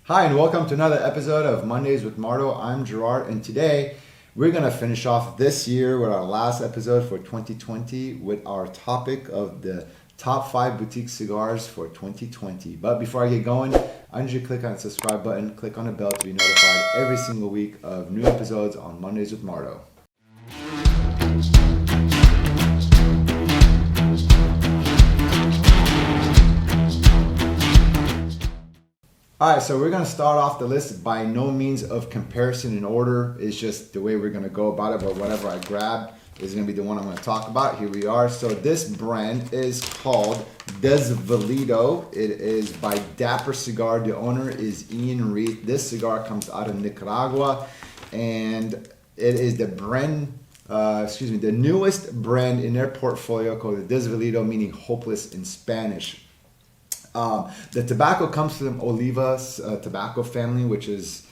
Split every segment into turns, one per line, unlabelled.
Hi, and welcome to another episode of Mondays with Marto. I'm Gerard, and today we're going to finish off this year with our last episode for 2020 with our topic of the top 5 boutique cigars for 2020. But before I get going, I need you to click on the subscribe button, click on the bell to be notified every single week of new episodes on Mondays with Marto. Alright, so we're going to start off the list by no means of comparison in order. It's just the way we're going to go about it, but whatever I grab is going to be the one I'm going to talk about. Here we are. So this brand is called Desvelito. It is by Dapper Cigar. The owner is Ian Reith. This cigar comes out of Nicaragua, and it is the the newest brand in their portfolio called the Desvelito, meaning hopeless in Spanish. The tobacco comes from Oliva tobacco family, which is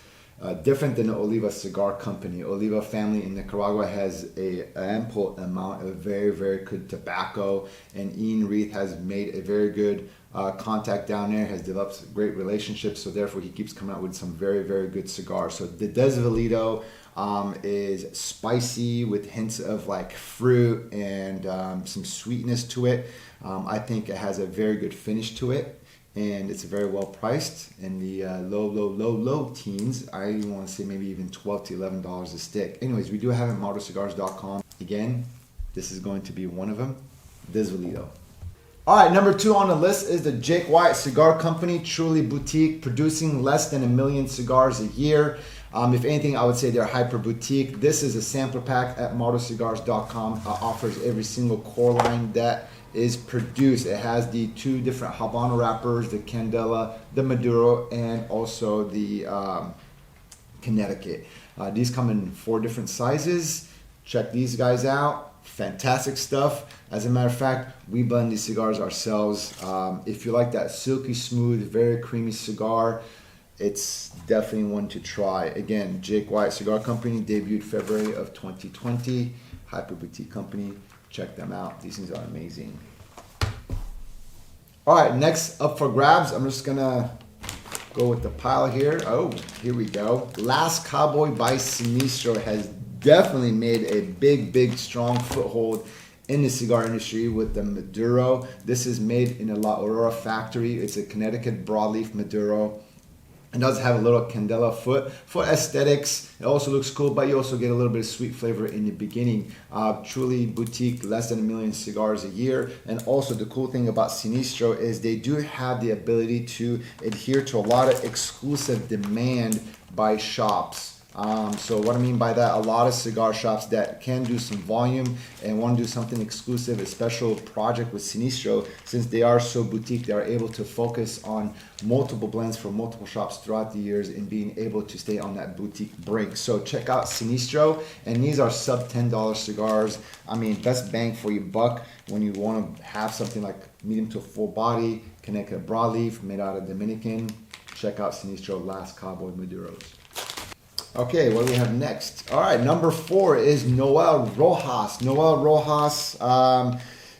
different than the Oliva Cigar Company. Oliva family in Nicaragua has an ample amount of very, very good tobacco, and Ian Reith has made a very good contact down there, has developed great relationships, so therefore he keeps coming out with some very, very good cigars. So the Desvelito is spicy with hints of like fruit and some sweetness to it. I think it has a very good finish to it, and it's very well priced in the low teens. I want to say maybe even $12 to $11 a stick. Anyways, we do have it at martocigars.com. Again, this is going to be one of them, Desvelito. All right, number 2 on the list is the Jake White Cigar Company, truly boutique, producing less than 1 million cigars a year. If anything, I would say they're hyper boutique. This is a sampler pack at martocigars.com. Offers every single core line that is produced. It has the 2 different Habano wrappers, the Candela, the Maduro, and also the Connecticut. These come in 4 different sizes. Check these guys out. Fantastic stuff. As a matter of fact, we blend these cigars ourselves. If you like that silky smooth, very creamy cigar, it's definitely one to try. Again, Jake White Cigar Company, debuted February of 2020. Hyper boutique company. Check them out. These things are amazing. All right, next up for grabs, I'm just gonna go with the pile here. Oh, here we go. Last Cowboy by Sinistro has definitely made a big, strong foothold in the cigar industry with the Maduro. This is made in a La Aurora factory. It's a Connecticut broadleaf Maduro. It does have a little candela foot for aesthetics. It also looks cool, but you also get a little bit of sweet flavor in the beginning. Truly boutique, less than 1 million cigars a year. And also the cool thing about Sinistro is they do have the ability to adhere to a lot of exclusive demand by shops. So what I mean by that, a lot of cigar shops that can do some volume and want to do something exclusive, a special project with Sinistro, since they are so boutique, they are able to focus on multiple blends from multiple shops throughout the years and being able to stay on that boutique brink. So check out Sinistro, and these are sub $10 cigars. I mean, best bang for your buck when you want to have something like medium to full body, Connecticut broadleaf made out of Dominican. Check out Sinistro Last Cowboy Maduros. Okay, what do we have next? All right, number 4 is Noel Rojas. Noel Rojas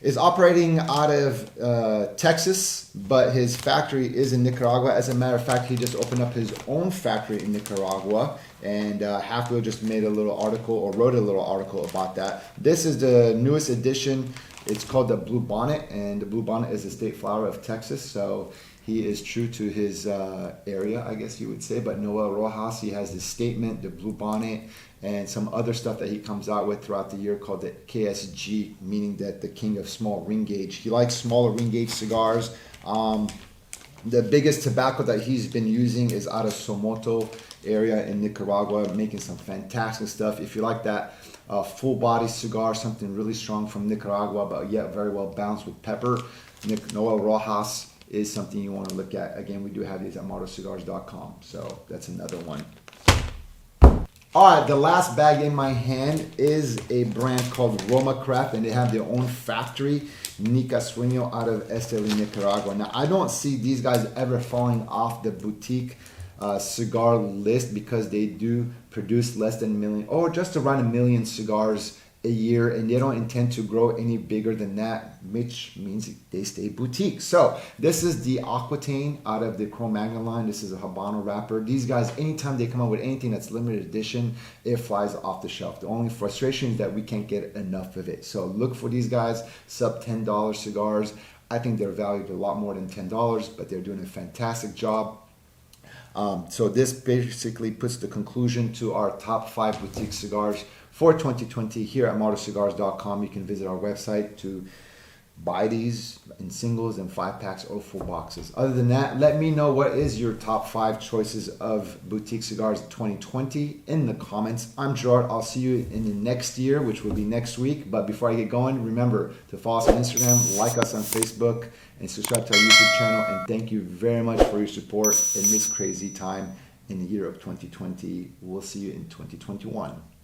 is operating out of Texas, but his factory is in Nicaragua. As a matter of fact, he just opened up his own factory in Nicaragua, and Half Wheel just made a little article, or wrote a little article about that. This is the newest edition. It's called the Blue Bonnet, and the Blue Bonnet is the state flower of Texas, so he is true to his area, I guess you would say. But Noel Rojas, he has this statement, the Blue Bonnet, and some other stuff that he comes out with throughout the year called the KSG, meaning that the king of small ring gauge. He likes smaller ring gauge cigars. The biggest tobacco that he's been using is out of Somoto area in Nicaragua, making some fantastic stuff. If you like that full body cigar, something really strong from Nicaragua, but yet very well balanced with pepper, Noel Rojas is something you want to look at. Again, we do have these at martocigars.com, so that's another one. All right, the last bag in my hand is a brand called Roma Craft, and they have their own factory, Nica Sueño, out of Esteli, Nicaragua. Now, I don't see these guys ever falling off the boutique cigar list because they do produce less than 1 million, or just around 1 million cigars a year, and they don't intend to grow any bigger than that, which means they stay boutique. So this is the Aquitaine out of the Cro-Magnon line. This is a Habano wrapper. These guys, anytime they come out with anything that's limited edition, it flies off the shelf. The only frustration is that we can't get enough of it. So look for these guys, sub $10 cigars. I think they're valued a lot more than $10, but they're doing a fantastic job. So this basically puts the conclusion to our top 5 boutique cigars for 2020 here at martocigars.com. You can visit our website to buy these in singles and 5-packs or full boxes. Other than that, let me know what is your top 5 choices of boutique cigars 2020 in the comments. I'm Gerard. I'll see you in the next year, which will be next week. But before I get going, remember to follow us on Instagram, like us on Facebook, and subscribe to our YouTube channel. And thank you very much for your support in this crazy time in the year of 2020. We'll see you in 2021.